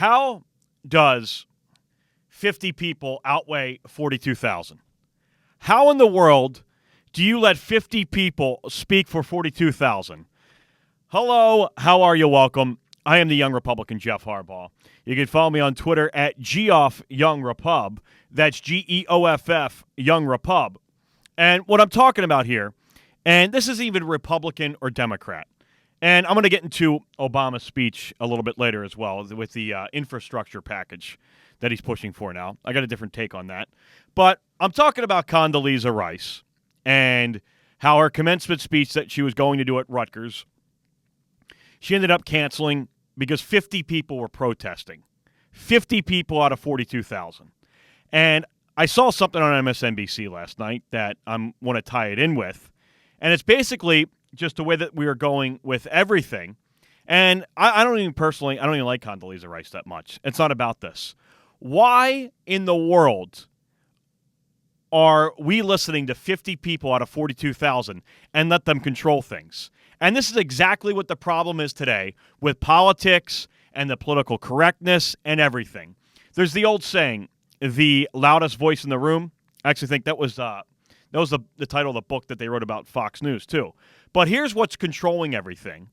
How does 50 people outweigh 42,000? How in the world do you let 50 people speak for 42,000? Hello, how are you? Welcome. I am the young Republican Geoff Harbaugh. You can follow me on Twitter at Geoff Young Repub. That's Geoff Young Repub. And what I'm talking about here, and this isn't even Republican or Democrat, and I'm going to get into Obama's speech a little bit later as well with the infrastructure package that he's pushing for now. I got a different take on that. But I'm talking about Condoleezza Rice and how her commencement speech that she was going to do at Rutgers, she ended up canceling because 50 people were protesting. 50 people out of 42,000. And I saw something on MSNBC last night that I want to tie it in with. And it's basically just the way that we are going with everything. And I don't even like Condoleezza Rice that much. It's not about this. Why in the world are we listening to 50 people out of 42,000 and let them control things? And this is exactly what the problem is today with politics and the political correctness and everything. There's the old saying, the loudest voice in the room. I actually think that was the title of the book that they wrote about Fox News, too. But here's what's controlling everything.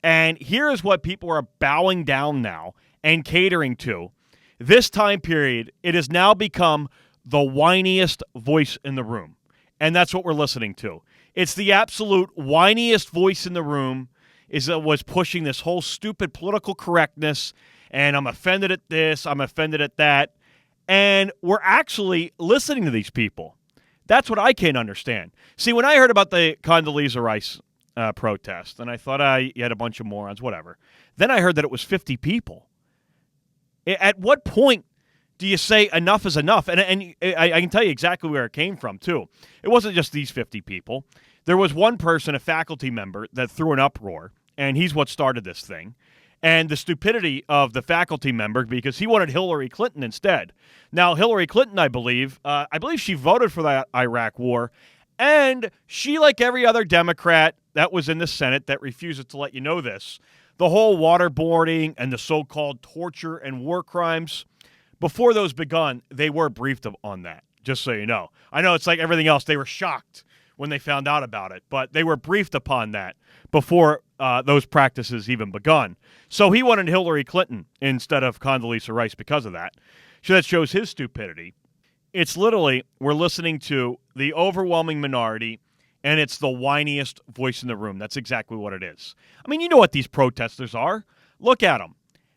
And here is what people are bowing down now and catering to. This time period, it has now become the whiniest voice in the room. And that's what we're listening to. It's the absolute whiniest voice in the room was pushing this whole stupid political correctness, and I'm offended at this, I'm offended at that. And we're actually listening to these people. That's what I can't understand. See, when I heard about the Condoleezza Rice protest, and I thought you had a bunch of morons, whatever. Then I heard that it was 50 people. At what point do you say enough is enough? And I can tell you exactly where it came from, too. It wasn't just these 50 people. There was one person, a faculty member, that threw an uproar, and he's what started this thing. And the stupidity of the faculty member, because he wanted Hillary Clinton instead. Now, Hillary Clinton, I believe she voted for the Iraq war, and she, like every other Democrat that was in the Senate that refuses to let you know this, the whole waterboarding and the so-called torture and war crimes, before those begun, they were briefed on that, just so you know. I know it's like everything else. They were shocked when they found out about it, but they were briefed upon that before those practices even begun. So he wanted Hillary Clinton instead of Condoleezza Rice because of that. So that shows his stupidity. It's literally, we're listening to the overwhelming minority, and it's the whiniest voice in the room. That's exactly what it is. I mean, you know what these protesters are. Look at them.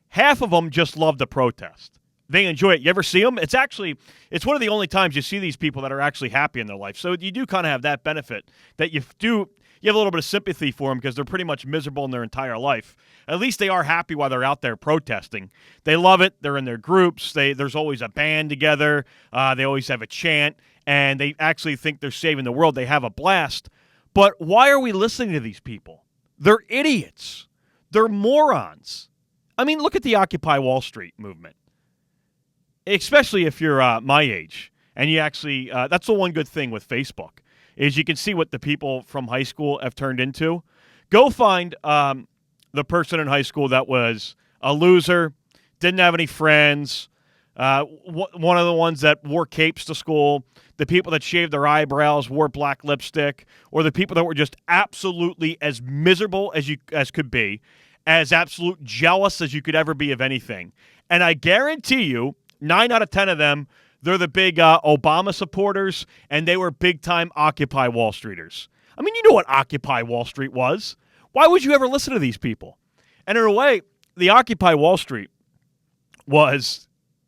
Half of them just love the protest. They enjoy it. You ever see them? It's one of the only times you see these people that are actually happy in their life. So you do kind of have that benefit that you have a little bit of sympathy for them because they're pretty much miserable in their entire life. At least they are happy while they're out there protesting. They love it. They're in their groups. There's always a band together. They always have a chant, and they actually think they're saving the world. They have a blast. But why are we listening to these people? They're idiots. They're morons. I mean, look at the Occupy Wall Street movement. Especially if you're my age, and you actually, that's the one good thing with Facebook, is you can see what the people from high school have turned into. Go find the person in high school that was a loser, didn't have any friends, one of the ones that wore capes to school, the people that shaved their eyebrows, wore black lipstick, or the people that were just absolutely as miserable as could be, as absolute jealous as you could ever be of anything. And I guarantee you, 9 out of 10 of them, they're the big Obama supporters, and they were big-time Occupy Wall Streeters. I mean, you know what Occupy Wall Street was. Why would you ever listen to these people? And in a way, the Occupy Wall Street was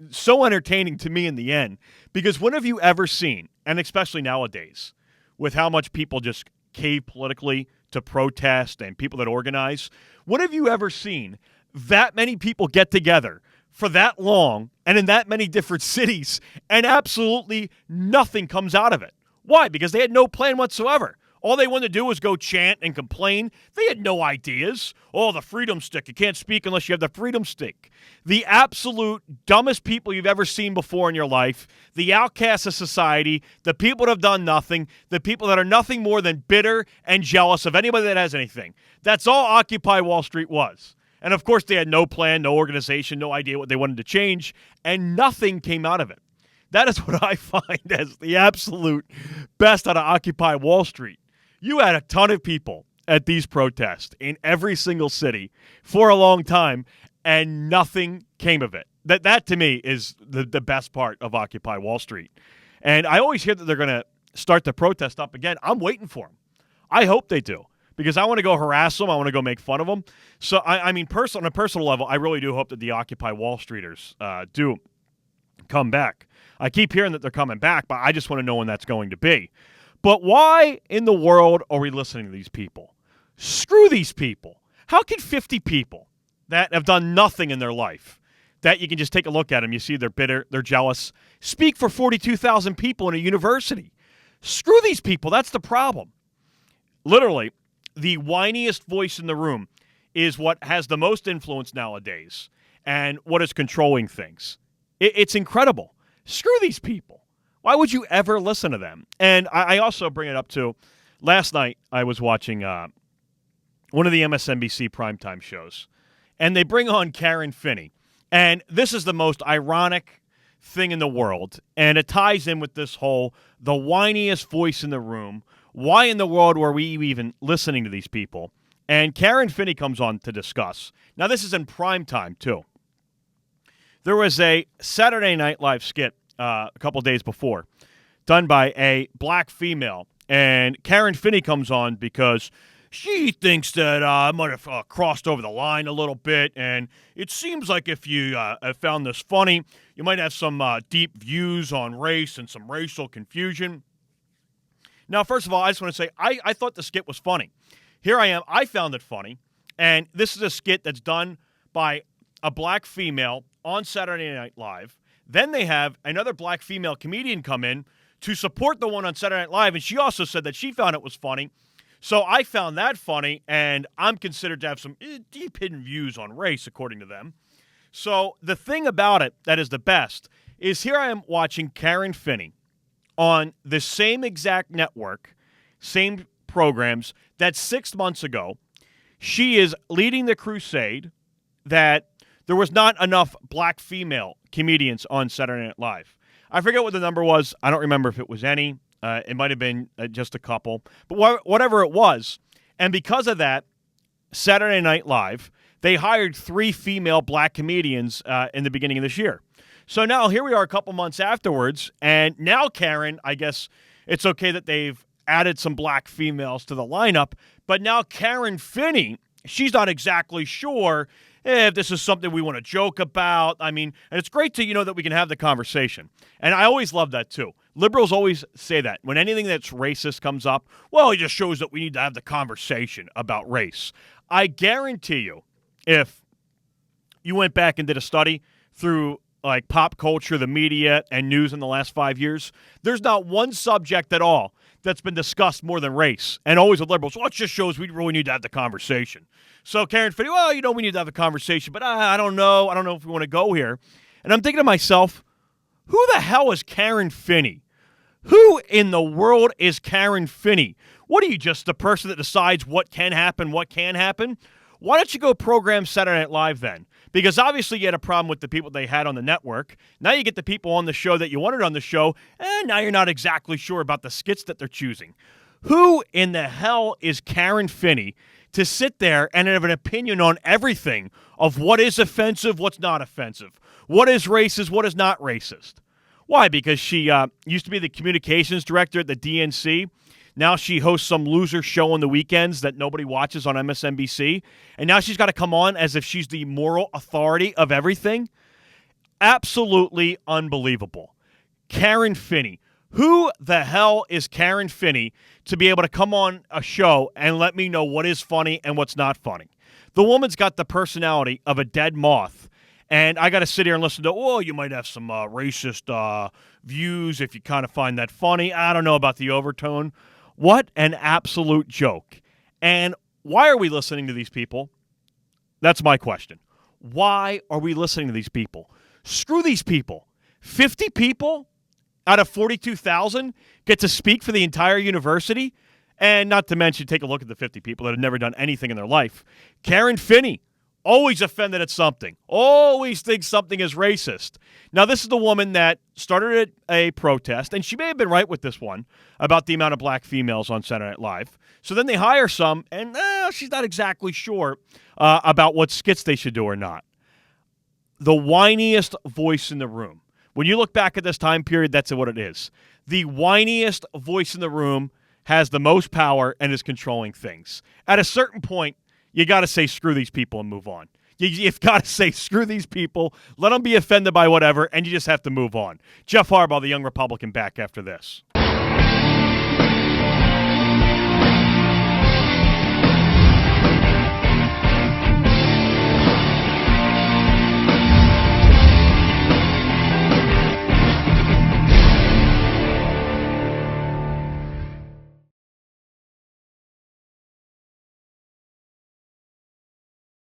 so entertaining to me in the end, because when have you ever seen, and especially nowadays, with how much people just cave politically to protest and people that organize, when have you ever seen that many people get together for that long and in that many different cities, and absolutely nothing comes out of it? Why? Because they had no plan whatsoever. All they wanted to do was go chant and complain. They had no ideas. Oh, the freedom stick. You can't speak unless you have the freedom stick. The absolute dumbest people you've ever seen before in your life, the outcasts of society, the people that have done nothing, the people that are nothing more than bitter and jealous of anybody that has anything. That's all Occupy Wall Street was. And, of course, they had no plan, no organization, no idea what they wanted to change, and nothing came out of it. That is what I find as the absolute best out of Occupy Wall Street. You had a ton of people at these protests in every single city for a long time, and nothing came of it. That to me, is the best part of Occupy Wall Street. And I always hear that they're going to start the protest up again. I'm waiting for them. I hope they do, because I want to go harass them. I want to go make fun of them. So, I mean, on a personal level, I really do hope that the Occupy Wall Streeters do come back. I keep hearing that they're coming back, but I just want to know when that's going to be. But why in the world are we listening to these people? Screw these people. How can 50 people that have done nothing in their life, that you can just take a look at them, you see they're bitter, they're jealous, speak for 42,000 people in a university? Screw these people. That's the problem. Literally, the whiniest voice in the room is what has the most influence nowadays and what is controlling things. It's incredible. Screw these people. Why would you ever listen to them? And I also bring it up to, last night I was watching one of the MSNBC primetime shows, and they bring on Karen Finny. And this is the most ironic thing in the world, and it ties in with this whole, the whiniest voice in the room. Why in the world were we even listening to these people? And Karen Finny comes on to discuss. Now, this is in prime time, too. There was a Saturday Night Live skit a couple days before done by a black female, and Karen Finny comes on because she thinks that I might have crossed over the line a little bit, and it seems like if you have found this funny, you might have some deep views on race and some racial confusion. Now, first of all, I just want to say I thought the skit was funny. Here I am. I found it funny, and this is a skit that's done by a black female on Saturday Night Live. Then they have another black female comedian come in to support the one on Saturday Night Live, and she also said that she found it was funny. So I found that funny, and I'm considered to have some deep hidden views on race, according to them. So the thing about it that is the best is here I am watching Karen Finny on the same exact network, same programs, that 6 months ago, she is leading the crusade that there was not enough black female comedians on Saturday Night Live. I forget what the number was. I don't remember if it was any. It might have been just a couple. But whatever it was, and because of that, Saturday Night Live, they hired 3 female black comedians in the beginning of this year. So now here we are a couple months afterwards, and now Karen, I guess it's okay that they've added some black females to the lineup, but now Karen Finny, she's not exactly sure if this is something we want to joke about. I mean, and it's great to, that we can have the conversation. And I always love that, too. Liberals always say that. When anything that's racist comes up, well, it just shows that we need to have the conversation about race. I guarantee you, if you went back and did a study through like pop culture, the media, and news in the last 5 years, there's not one subject at all that's been discussed more than race. And always with liberals, well, it just shows we really need to have the conversation. So Karen Finny, well, we need to have a conversation, but I don't know. I don't know if we want to go here. And I'm thinking to myself, who the hell is Karen Finny? Who in the world is Karen Finny? What are you, just the person that decides what can happen, what can't happen? Why don't you go program Saturday Night Live then? Because obviously you had a problem with the people they had on the network. Now you get the people on the show that you wanted on the show, and now you're not exactly sure about the skits that they're choosing. Who in the hell is Karen Finny to sit there and have an opinion on everything of what is offensive, what's not offensive, what is racist, what is not racist? Why? Because she used to be the communications director at the DNC. Now she hosts some loser show on the weekends that nobody watches on MSNBC. And now she's got to come on as if she's the moral authority of everything. Absolutely unbelievable. Karen Finny. Who the hell is Karen Finny to be able to come on a show and let me know what is funny and what's not funny? The woman's got the personality of a dead moth. And I got to sit here and listen to, you might have some racist views if you kind of find that funny. I don't know about the overtone. What an absolute joke. And why are we listening to these people? That's my question. Why are we listening to these people? Screw these people. 50 people out of 42,000 get to speak for the entire university? And not to mention, take a look at the 50 people that have never done anything in their life. Karen Finny, Always offended at something. Always thinks something is racist. Now, this is the woman that started a protest, and she may have been right with this one about the amount of black females on Saturday Night Live. So then they hire some, and she's not exactly sure about what skits they should do or not. The whiniest voice in the room. When you look back at this time period, that's what it is. The whiniest voice in the room has the most power and is controlling things. At a certain point, you got to say screw these people and move on. You've got to say screw these people, let them be offended by whatever, and you just have to move on. Geoff Harbaugh, the young Republican, back after this.